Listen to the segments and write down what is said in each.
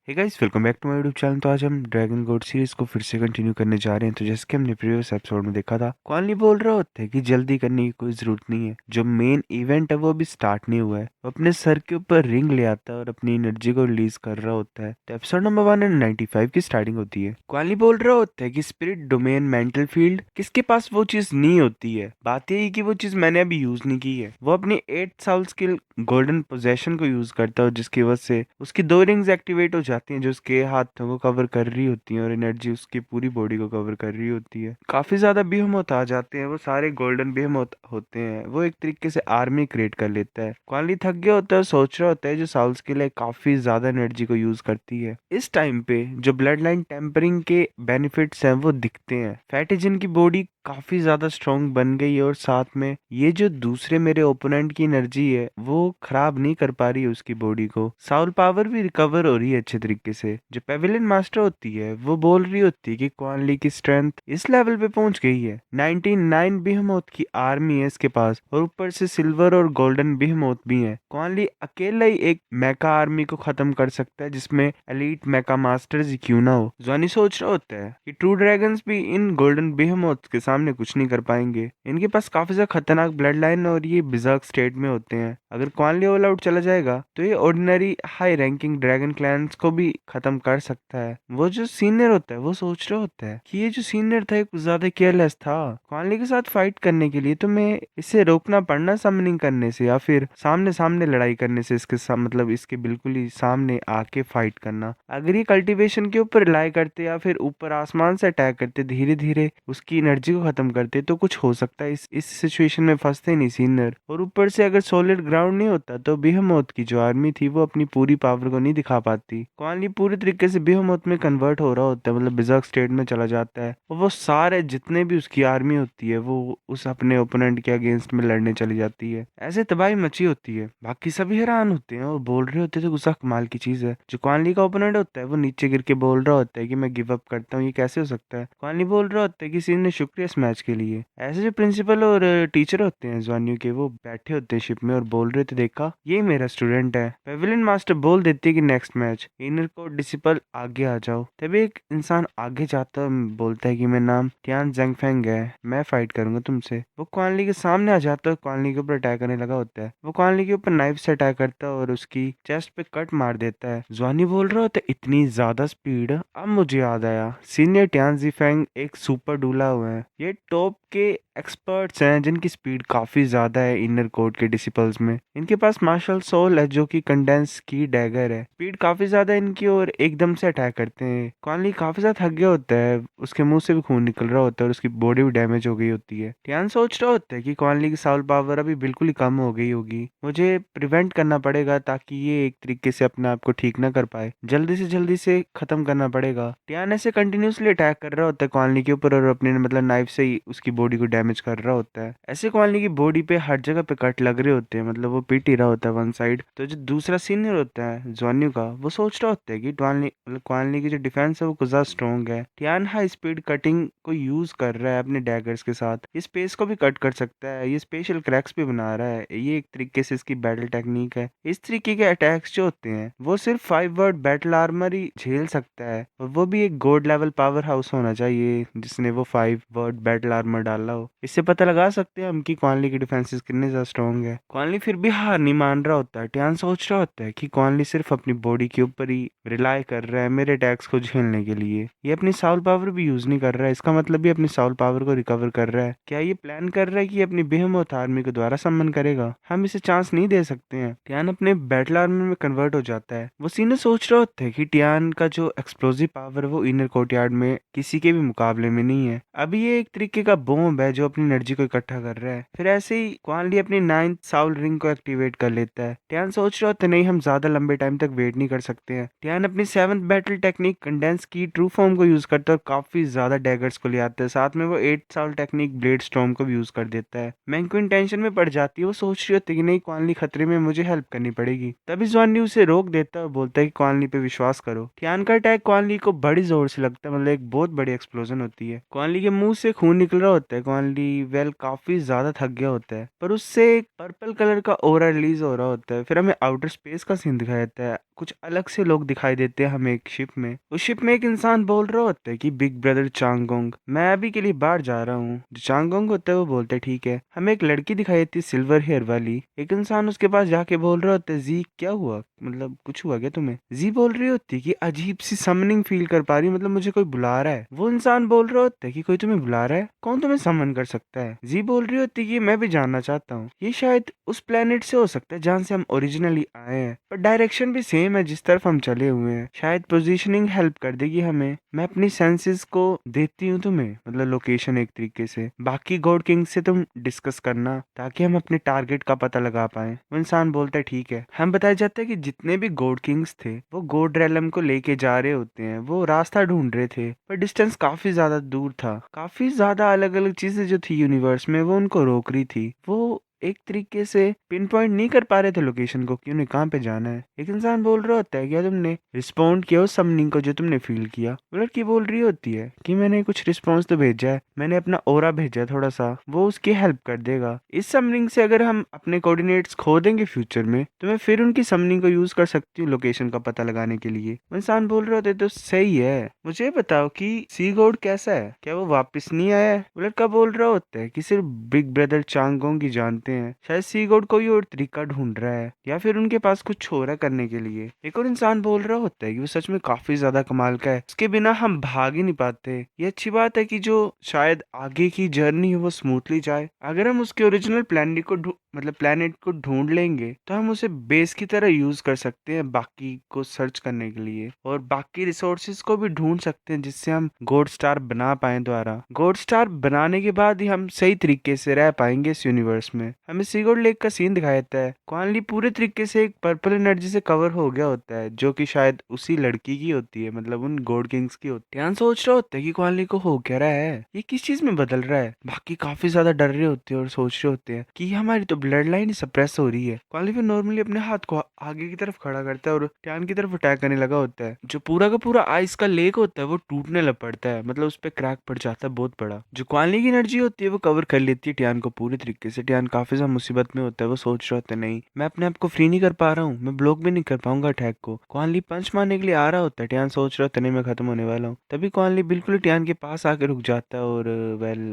Hey guys, welcome back to my YouTube channel. तो आज हम ड्रैगन गॉड सीरीज को फिर से कंटिन्यू करने जा रहे हैं। तो जैसे कि हमने प्रीवियस एपिसोड में देखा था, कॉलनी बोल रहा होता है कि जल्दी करने की कोई जरूरत नहीं है, जो मेन इवेंट है वो अभी स्टार्ट नहीं हुआ है। वो अपने सर के ऊपर रिंग ले आता है और अपनी एनर्जी को रिलीज कर रहा होता है। तो एपिसोड नंबर 195 की स्टार्टिंग होती है। कॉलनी बोल रहा होता है कि स्पिरिट डोमेन मेंटल फील्ड किसके पास वो चीज नहीं होती है। बात यही कि वो चीज मैंने अभी यूज नहीं की है। वो अपनी 8 साल स्किल गोल्डन पोजेशन को यूज करता है, जिसकी वजह से उसकी 2 रिंग्स एक्टिवेट हो जाती हैं, जो उसके हाथों को कवर कर रही होती हैं और एनर्जी उसकी पूरी बॉडी को कवर कर रही होती है। काफी ज्यादा बेहमोत आ जाते हैं, वो सारे गोल्डन बेहमोत होते हैं। वो एक तरीके से आर्मी क्रिएट कर लेता है। क्वाली थक गया होता है, सोच रहा होता है जो साउल्स के लिए काफी ज्यादा एनर्जी को यूज करती है। इस टाइम पे जो ब्लड लाइन टेम्परिंग के बेनिफिट्स हैं वो दिखते हैं। फैटिजन की बॉडी काफी ज्यादा स्ट्रांग बन गई है और साथ में ये जो दूसरे मेरे ओपोनेंट की एनर्जी है वो खराब नहीं कर पा रही है उसकी बॉडी को। साउल पावर भी रिकवर हो रही है अच्छे तरीके से। जो पेविलियन मास्टर होती है वो बोल रही होती है कि क्वान ली की स्ट्रेंथ इस लेवल पे पहुंच गई है। 99 बिहमोथ की आर्मी है इसके पास और ऊपर से सिल्वर और गोल्डन बिहमोथ भी है। क्वान ली अकेला ही एक मेका आर्मी को खत्म कर सकता है, जिसमें एलीट मेका मास्टर्स ही क्यों ना हो। जॉनी सोच रहा होता है कि ट्रू ड्रैगन्स भी इन गोल्डन बिहमोथ के सामने कुछ नहीं कर पाएंगे। इनके पास काफी ज्यादा खतरनाक ब्लड लाइन और ये बिजर्क स्टेट में होते हैं। अगर क्वानली ऑल आउट चला जाएगा तो ये ordinary high ranking dragon clans को भी खत्म कर सकता है। वो जो सीनियर होता है वो सोच रहा होता है कि ये जो सीनियर था ये कुछ ज्यादा केयरलेस था। क्वानली के साथ फाइट करने के लिए तो मैं इसे रोकना पड़ना समनिंग करने से या फिर सामने सामने लड़ाई करने से, इसके मतलब इसके बिल्कुल ही सामने आके फाइट करना। अगर ये कल्टीवेशन के ऊपर रिलाई करते या फिर ऊपर आसमान से अटैक करते, धीरे धीरे उसकी एनर्जी को खत्म करते तो कुछ हो सकता है। इस सिचुएशन में फंसते नहीं सीनियर। और ऊपर से अगर सॉलिड ग्राउंड नहीं होता तो बिहेमोथ की जो आर्मी थी वो अपनी पूरी पावर को नहीं दिखा पाती। क्वानली पूरी तरीके से बिहेमोथ में कन्वर्ट हो रहा होता है, मतलब बिजर्क स्टेट में चला जाता है और वो सारे जितने भी उसकी आर्मी होती है वो उस अपने ओपोनेंट के अगेंस्ट में लड़ने चली जाती है। ऐसे तबाही मची होती है। बाकी सभी हैरान होते हैं और बोल रहे होते थे गुस्सा कमाल की चीज है। जो क्वानली का ओपोनेंट होता है वो नीचे गिर के बोल रहा होता है कि मैं गिव अप करता हूँ, ये कैसे हो सकता है। क्वानली बोल रहा होता है कि सीन ने शुक्रिया इस मैच के लिए। ऐसे जो प्रिंसिपल और टीचर होते हैं जवानियों के, वो बैठे होते हैं शिप में और बोल रहे थे देखा ये मेरा स्टूडेंट है। पेविलियन मास्टर बोल देती है कि नेक्स्ट मैच इनर को डिसिपल आगे आ जाओ। तभी एक इंसान आगे जाता है, बोलता है कि मेरा नाम टियान जेंगफेंग है, मैं फाइट करूंगा तुमसे। वो क्वानली के सामने आ जाता है, क्वानली के ऊपर अटैक करने लगा होता है। वो क्वानली के ऊपर नाइफ से अटैक करता है और उसकी चेस्ट पे कट मार देता है। जवानी बोल रहा होता है इतनी ज्यादा स्पीड। अब मुझे याद आया, सीनियर टियान जीफेंग एक सुपर डूला हुआ है। ये टॉप के एक्सपर्ट्स हैं जिनकी स्पीड काफी ज्यादा है इनर कोड के डिसिपल्स में। इनके पास मार्शल सोल है जो कि कंडेंस की डैगर है। स्पीड काफी ज्यादा है इनकी और एकदम से अटैक करते हैं। कॉनली काफी ज्यादा थक गया होता है, उसके मुंह से भी खून निकल रहा होता है और उसकी बॉडी भी डैमेज हो गई होती है। टियान सोच रहा होता है कि कॉनली की साउल पावर अभी बिल्कुल ही कम हो गई होगी, मुझे प्रिवेंट करना पड़ेगा ताकि ये एक तरीके से अपने आप को ठीक ना कर पाए। जल्दी से खत्म करना पड़ेगा। टियान ऐसे कंटिन्यूसली अटैक कर रहा होता है कॉनली के ऊपर और अपने मतलब नाइफ से ही उसकी बॉडी को डैमेज कर रहा होता है। ऐसे कॉनली की बॉडी पे हर जगह पे कट लग रहे होते हैं, मतलब वो पीट ही रहा होता है वन साइड। तो जो दूसरा सीनियर होता है जॉन्यू का, वो सोच रहा होता है कि क्वानली की जो डिफेंस है वो कुछ ज्यादा स्ट्रॉन्ग है। टियान हाई स्पीड कटिंग को यूज कर रहा है अपने डैगर्स के साथ। ये स्पेस को भी कट कर सकता है, ये स्पेशल क्रैक्स भी बना रहा है। ये एक तरीके से इसकी बैटल टेक्निक है। इस तरीके के अटैक्स जो होते हैं वो सिर्फ 5 वर्ड बैटल आर्मर ही झेल सकता है, और वो भी एक गॉड लेवल पावर हाउस होना चाहिए जिसने वो 5 वर्ड बैटल आर्मर डाला हो। इससे पता लगा सकते हैं हम कि क्वानली की डिफेंसेस कितने ज्यादा स्ट्रॉन्ग है। क्वानली फिर भी हार नहीं मान रहा होता है। टियान सोच रहा होता है कि क्वानली सिर्फ अपनी बॉडी के ऊपर ही रिलाई कर रहा है मेरे अटैक्स को झेलने के लिए। ये अपनी साउल पावर भी यूज नहीं कर रहा है, इसका मतलब ये अपनी साउल पावर को रिकवर कर रहा है। क्या ये प्लान कर रहा है कि अपनी बेहेमोथ आर्मी को दोबारा समन करेगा? हम इसे चांस नहीं दे सकते हैं। टियान अपने बैटल आर्मर में कन्वर्ट हो जाता है। वो सीने सोच रहा होता है कि टियान का जो एक्सप्लोसिव पावर है वो इनर कोर्टयार्ड में किसी के भी मुकाबले में नहीं है। अभी ये एक तरीके का बॉम्ब है जो अपनी एनर्जी को इकट्ठा कर रहा है। फिर ऐसे ही क्वानली अपनी 9th साउल रिंग को एक्टिवेट कर लेता है। टियान सोच रहा होता है नहीं, हम ज्यादा लंबे टाइम तक वेट नहीं कर सकते हैं। टियान अपनी 7th बैटल टेक्निक कंडेंस की ट्रू फॉर्म को यूज करता है और काफी ज्यादा डैगर्स को ले आता है। साथ में वो 8 साउल टेक्निक ब्लेड स्टॉर्म को भी यूज कर देता है। मैंक्विन टेंशन में पड़ जाती है, वो सोच रही होती है कि नहीं क्वानली खतरे में, मुझे हेल्प करनी पड़ेगी। तभी जॉनी उसे रोक देता है और बोलता है कि क्वानली पे विश्वास करो। टियान का अटैक क्वानली को बड़ी जोर से लगता है, मतलब एक बहुत बड़ी एक्सप्लोजन होती है। क्वानली के मुंह से खून निकल रहा होता है। क्वान ली काफी ज्यादा थक गया होता है, पर उससे एक पर्पल कलर का ओरा रिलीज हो रहा होता है। फिर हमें आउटर स्पेस का सीन दिखाया जाता है। कुछ अलग से लोग दिखाई देते हैं हमें एक शिप में। उस शिप में एक इंसान बोल रहा होता है कि बिग ब्रदर चांगोंग, मैं अभी के लिए बाहर जा रहा हूँ। जो चांगोंग होता है वो बोलता है ठीक है। हमें एक लड़की दिखाई देती है सिल्वर हेयर वाली। एक इंसान उसके पास जाके बोल रहा होता है जी क्या हुआ, मतलब कुछ हुआ क्या तुम्हें? जी बोल रही होती है कि अजीब सी समनिंग फील कर पा रही हूँ, मतलब मुझे कोई बुला रहा है। वो इंसान बोल रहा होता है कि कोई तुम्हें बुला रहा है, कौन तुम्हें समन कर सकता है? जी बोल रही होती है कि मैं भी जानना चाहता हूँ। ये शायद उस प्लेनेट से हो सकता है जहाँ से हम ओरिजिनली आए हैं, पर डायरेक्शन भी सेम है जिस तरफ हम चले हुए हैं। शायद पोजीशनिंग हेल्प कर देगी हमें। मैं अपनी सेंसेस को देती हूँ तुम्हें, मतलब लोकेशन एक तरीके से। बाकी गॉड किंग से तुम डिस्कस करना ताकि हम अपने टारगेट का पता लगा पाए। वो इंसान बोलता है ठीक है। हम बताया जाता है कि जितने भी गॉड किंग्स थे वो गॉड रेलम को लेके जा रहे होते हैं। वो रास्ता ढूंढ रहे थे, पर डिस्टेंस काफी ज्यादा दूर था। काफी ज्यादा अलग अलग चीजें जो थी यूनिवर्स में वो उनको रोक रही थी। वो एक तरीके से पिन पॉइंट नहीं कर पा रहे थे लोकेशन को कि उन्हें कहाँ पे जाना है। एक इंसान बोल रहा होता है क्या तुमने रिस्पॉन्ड किया उस समनिंग को जो तुमने फील किया? वो लड़की बोल रही होती है कि मैंने कुछ रिस्पॉन्स तो भेजा है, मैंने अपना ओरा भेजा है थोड़ा सा, वो उसकी हेल्प कर देगा। इस समनिंग से अगर हम अपने कोऑर्डिनेट्स खो देंगे फ्यूचर में तो मैं फिर उनकी समनिंग को यूज कर सकती हूँ लोकेशन का पता लगाने के लिए। वो इंसान बोल रहे होते तो सही है। मुझे बताओ कि सी गॉड कैसा है, क्या वो वापस नहीं आया है? वो लड़का बोल रहा होता है कि सिर्फ बिग ब्रदर चांगोंग ही जानते हैं। शायद सी गॉड कोई और तरीका ढूंढ रहा है या फिर उनके पास कुछ हो रहा है करने के लिए। एक और इंसान बोल रहा होता है कि वो सच में काफी ज्यादा कमाल का है, उसके बिना हम भाग ही नहीं पाते। ये अच्छी बात है कि जो शायद आगे की जर्नी है वो स्मूथली जाए। अगर हम उसके ओरिजिनल प्लेनेट को ढूंढ लेंगे तो हम उसे बेस की तरह यूज कर सकते हैं बाकी को सर्च करने के लिए, और बाकी रिसोर्सेज को भी ढूंढ सकते हैं जिससे हम गोल्ड स्टार बना पाए। दोबारा गोल्ड स्टार बनाने के बाद ही हम सही तरीके से रह पाएंगे इस यूनिवर्स में। हमें सीगोड लेक का सीन दिखाया जाता है। क्वान ली पूरे तरीके से एक पर्पल एनर्जी से कवर हो गया होता है जो कि शायद उसी लड़की की होती है, मतलब उन गॉड किंग्स की होती है। ध्यान सोच रहा होता है कि क्वान ली को हो क्या रहा है, ये किस चीज में बदल रहा है। बाकी काफी ज्यादा डर रहे होते हैं और सोच रहे होते हैं कि हमारी तो ब्लड लाइन सप्रेस हो रही है। क्वान ली फिर नॉर्मली अपने हाथ को आगे की तरफ खड़ा करता है और ट्यान की तरफ अटैक करने लगा होता है। जो पूरा का पूरा आइस का लेक होता है वो टूटने लग पड़ता है, मतलब उस पर क्रैक पड़ जाता है बहुत बड़ा। जो क्वान ली की एनर्जी होती है वो कवर कर लेती है ट्यान को पूरी तरीके से। ट्यान काफी ज्यादा मुसीबत में होता है। वो सोच रहा होता है नहीं, मैं अपने आप को फ्री नहीं कर पा रहा हूँ, मैं ब्लॉक भी नहीं कर पाऊंगा अटैक को। क्वान ली पंच मारने के लिए आ रहा होता है। ट्यान सोच रहा होता है नहीं मैं खत्म होने वाला हूँ। तभी क्वान ली बिल्कुल ट्यान के पास आके रुक जाता है और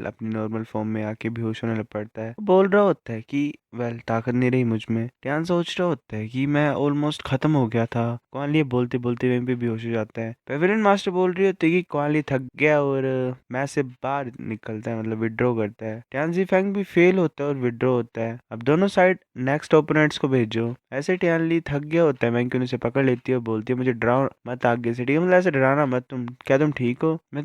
अपनी नॉर्मल फॉर्म में आके बेहोश होने लग पड़ता है। वो बोल रहा होता है कि ताकत नहीं रही मुझ में। ट्यान सोच रहा होता है कि मैं ऑलमोस्ट खत्म हो गया था। क्वान ली बोलते बोलते वहीं पे बेहोश हो जाता है। पेविलियन मास्टर बोल रही होती है कि क्वान ली थक गया और मैच से बाहर निकलता है, मतलब विड्रॉ करता है। ट्यान ज़िफेंग भी फेल होता है और विड्रॉ होता है। अब दोनों साइड नेक्स्ट ओपोनेंट्स को भेजो। ऐसे ट्यान ली थक गया होता है। मैंक्यून उसे पकड़ लेती है और बोलती है मुझे डराओ मत आगे से, ठीक है, मतलब ऐसे डराना मत तुम, क्या तुम ठीक हो? मैं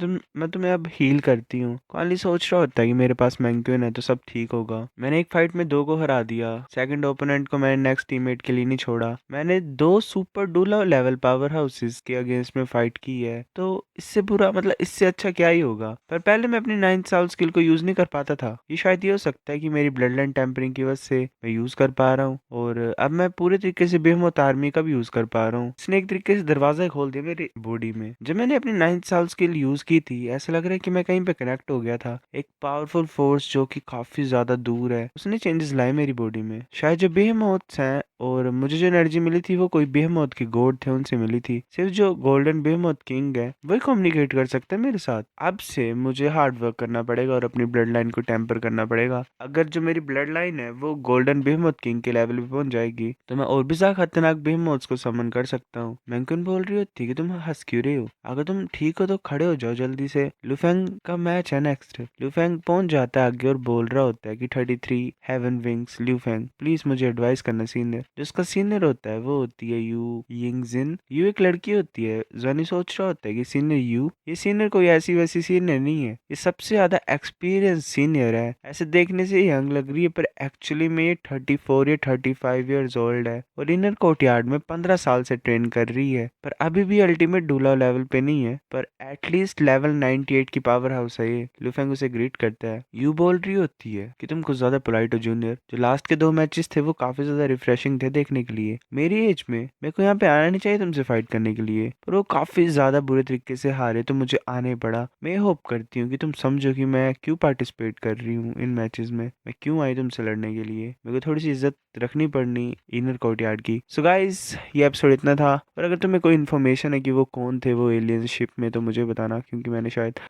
तुम्हें अब हील करती हूँ। क्वान ली सोच रहा होता है कि मेरे पास मैंक्यून है तो सब ठीक होगा। मैंने एक फाइट में 2 को हरा दिया, सेकंड ओपोनेंट को मैंने नेक्स्ट टीममेट के लिए नहीं छोड़ा। मैंने 2 सुपर डूला लेवल पावर हाउसेस के अगेंस्ट में फाइट की है, तो इससे बुरा मतलब इससे अच्छा क्या ही होगा। पर पहले मैं अपनी 9th साल स्किल को यूज नहीं कर पाता था। ये शायद ये हो सकता है कि मेरी ब्लड लाइन टेम्परिंग की वजह से मैं यूज कर पा रहा हूँ, और अब मैं पूरे तरीके से बेहमत आर्मी का भी यूज कर पा रहा हूँ। इसने एक तरीके से दरवाजा खोल दिया मेरी बॉडी में। जब मैंने अपनी 9th साल स्किल यूज की थी ऐसा लग रहा है कि मैं कहीं पे कनेक्ट हो गया था। एक पावरफुल फोर्स जो कि काफी ज्यादा दूर है उसने चेंजेस लाए मेरी बॉडी में। शायद जो बेहमोथ्स हैं, और मुझे जो एनर्जी मिली थी वो कोई बेहमोथ के गॉड थे उनसे मिली थी। सिर्फ जो गोल्डन बेहमोथ किंग है वही कम्युनिकेट कर सकता है मेरे साथ। अब से मुझे हार्ड वर्क करना पड़ेगा और अपनी ब्लड लाइन को टेम्पर करना पड़ेगा। अगर जो मेरी ब्लड लाइन है वो गोल्डन बेहमोथ किंग के लेवल पे पहुंच जाएगी तो मैं और भी ज्यादा खतरनाक बेहमोथ्स को समन कर सकता हूँ। मैंकुन बोल रही होती है कि तुम हंस क्यों रहे हो, अगर तुम ठीक हो तो खड़े हो जाओ जल्दी से। लुफेंग का मैच है नेक्स्ट। लुफेंग पहुंच जाता है आगे और बोल रहा होता है कि 33 हेवन विंग्स ल्यूफेंग प्लीज मुझे एडवाइस करना। सीनियर जो उसका सीनियर होता है वो होती है यू यिंगजिन। यू एक लड़की होती है। जॉनी सोच रहा होता है कि सीनियर यू, ये सीनियर कोई ऐसी वैसी सीनियर नहीं है, ये सबसे ज्यादा एक्सपीरियंस सीनियर है। ऐसे देखने से यंग लग रही है पर एक्चुअली में ये 34 या 35 ईयर्स ओल्ड है और इनर कोर्टयार्ड में 15 साल से ट्रेन कर रही है, पर अभी भी अल्टीमेट डूला लेवल पे नहीं है, पर एटलीस्ट लेवल 98 की पावर हाउस है ये। लुफेंग उसे ग्रीट करता है। यू बोल रही होती है कि तुम कुछ ज्यादा पोलाइट हो जूनियर, जो लास्ट के 2 मैचेस थे वो काफी ज्यादा रिफ्रेशिंग थे देखने के लिए। मेरी एज में मेरे को यहाँ पे आना नहीं चाहिए तुमसे फाइट करने के लिए, पर वो काफी ज्यादा बुरे तरीके से हारे तो मुझे आने पड़ा। मैं होप करती हूँ कि तुम समझो कि मैं क्यों पार्टिसिपेट कर रही हूँ इन मैचेस में, मैं क्यों आई तुमसे लड़ने के लिए। मेरे को थोड़ी सी इज्जत रखनी पड़नी इनर कोर्टयार्ड की। सो गाइस, ये एपिसोड इतना था। और अगर तुम्हें कोई इन्फॉर्मेशन है कि वो कौन थे वो एलियन शिप में, तो मुझे बताना, क्योंकि मैंने शायद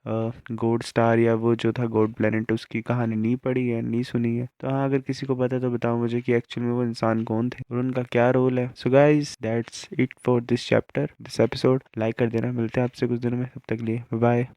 गोड स्टार या वो जो था गोड प्लेनेट उसकी कहानी नहीं पढ़ी है, नहीं सुनी है। तो हाँ, अगर किसी को पता है तो बताओ मुझे कि एक्चुअल में वो इंसान कौन थे और उनका क्या रोल है। So guys, that's it for this chapter, this episode. Like कर देना। मिलते हैं आपसे कुछ दिनों में, तब तक लिए बाय बाय।